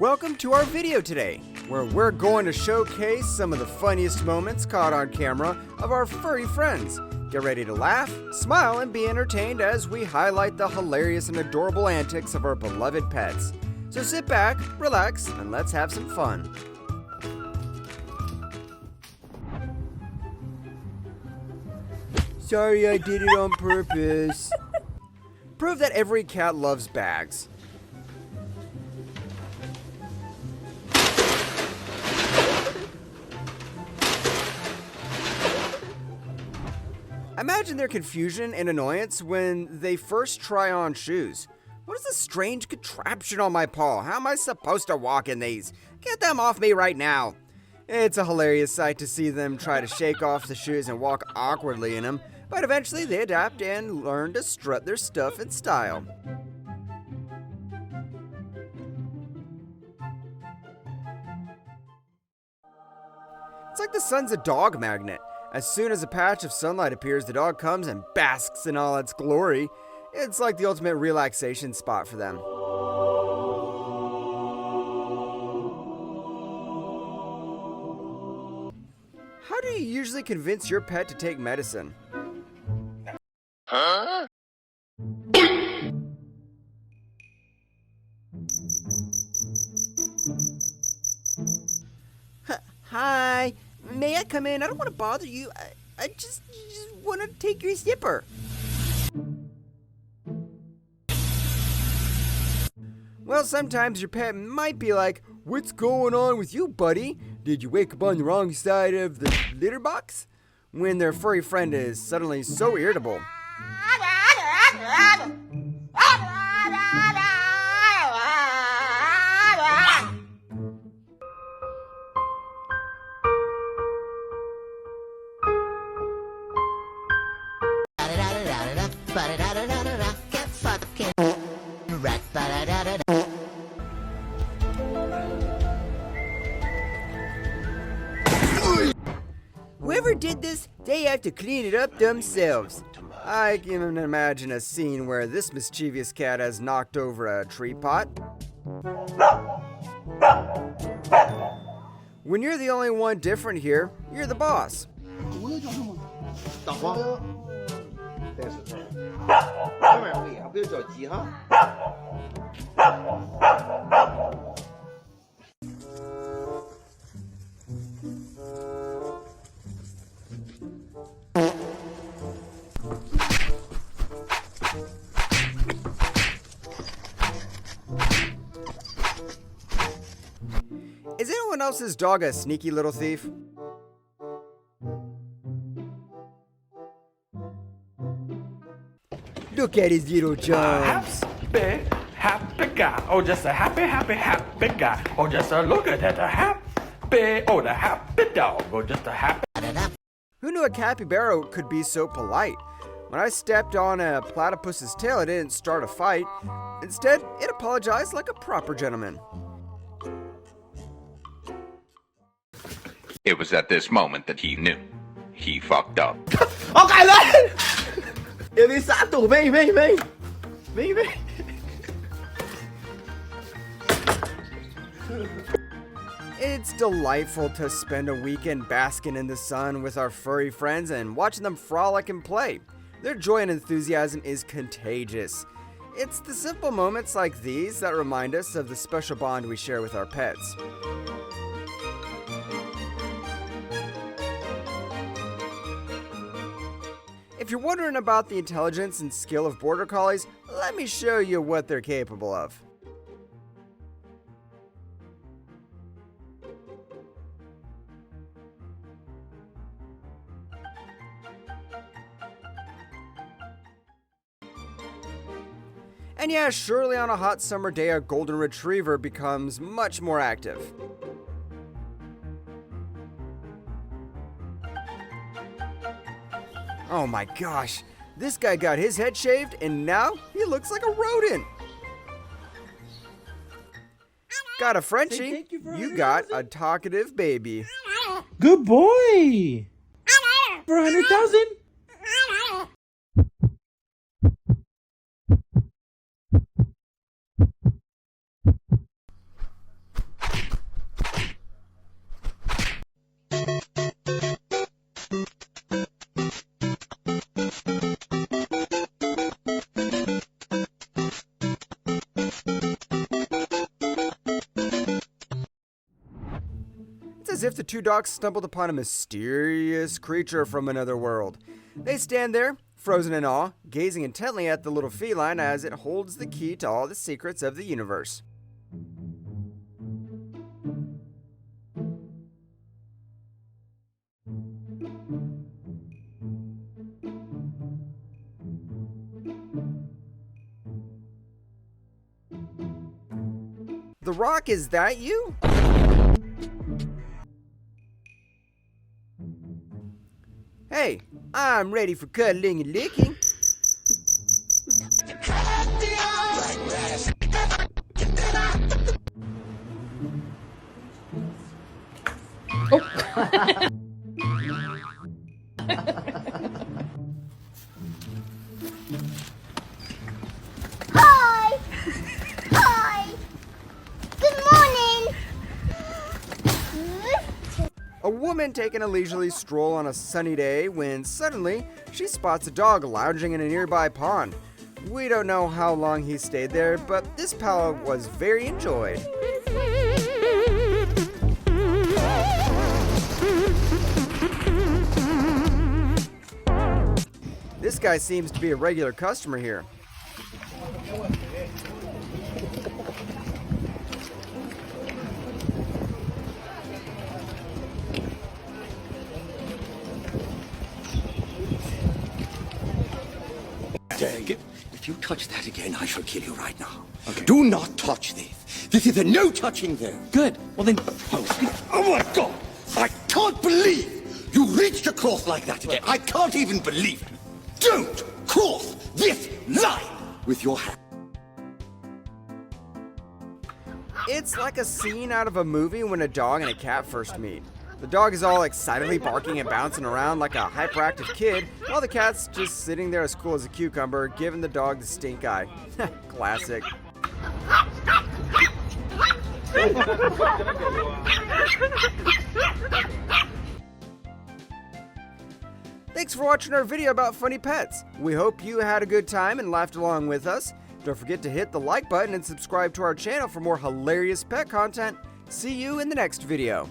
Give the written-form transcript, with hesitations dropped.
Welcome to our video today, where we're going to showcase some of the funniest moments caught on camera of our furry friends. Get ready to laugh, smile, and be entertained as we highlight the hilarious and adorable antics of our beloved pets. So sit back, relax, and let's have some fun. Sorry, I did it on purpose. Prove that every cat loves bags. Imagine their confusion and annoyance when they first try on shoes. What is this strange contraption on my paw? How am I supposed to walk in these? Get them off me right now. It's a hilarious sight to see them try to shake off the shoes and walk awkwardly in them, but eventually they adapt and learn to strut their stuff in style. It's like the sun's a dog magnet. As soon as a patch of sunlight appears, the dog comes and basks in all its glory. It's like the ultimate relaxation spot for them. How do you usually convince your pet to take medicine? Huh? Hi. May I come in? I don't want to bother you. I just want to take your zipper. Well, sometimes your pet might be like, "What's going on with you, buddy? Did you wake up on the wrong side of the litter box?" When their furry friend is suddenly so irritable. Whoever did this, they have to clean it up themselves. I can imagine a scene where this mischievous cat has knocked over a tree pot. When you're the only one different here, you're the boss. Is anyone else's dog a sneaky little thief? Look at his little jumps. Happy guy. Oh, just a happy guy. Oh, just a look at that. Oh, the happy dog. Oh, just a happy. Who knew a capybara could be so polite? When I stepped on a platypus's tail, it didn't start a fight. Instead, it apologized like a proper gentleman. It was at this moment that he knew. He fucked up. 我戒啦！有啲殺到飛。 It's delightful to spend a weekend basking in the sun with our furry friends and watching them frolic and play. Their joy and enthusiasm is contagious. It's the simple moments like these that remind us of the special bond we share with our pets. If you're wondering about the intelligence and skill of border collies, let me show you what they're capable of. And yeah, surely on a hot summer day, a golden retriever becomes much more active. Oh my gosh, this guy got his head shaved and now he looks like a rodent. Got a Frenchie, you got a talkative baby. Good boy. For 100,000. as if the two dogs stumbled upon a mysterious creature from another world. They stand there, frozen in awe, gazing intently at the little feline as it holds the key to all the secrets of the universe. The Rock, is that you? Hey, I'm ready for cuddling and licking. Hi! Hi! Good morning! A woman taking a leisurely stroll on a sunny day when suddenly she spots a dog lounging in a nearby pond. We don't know how long he stayed there, but this pal was very enjoyed. This guy seems to be a regular customer here. If you touch that again, I shall kill you right now. Okay. Do not touch this. This is a no touching zone. Good. Well then, Oh my God! I can't believe you reached across like that again. I can't even believe it. Don't cross this line with your hand. It's like a scene out of a movie when a dog and a cat first meet. The dog is all excitedly barking and bouncing around like a hyperactive kid, while the cat's just sitting there as cool as a cucumber, giving the dog the stink eye. Classic. Thanks for watching our video about funny pets. We hope you had a good time and laughed along with us. Don't forget to hit the like button and subscribe to our channel for more hilarious pet content. See you in the next video.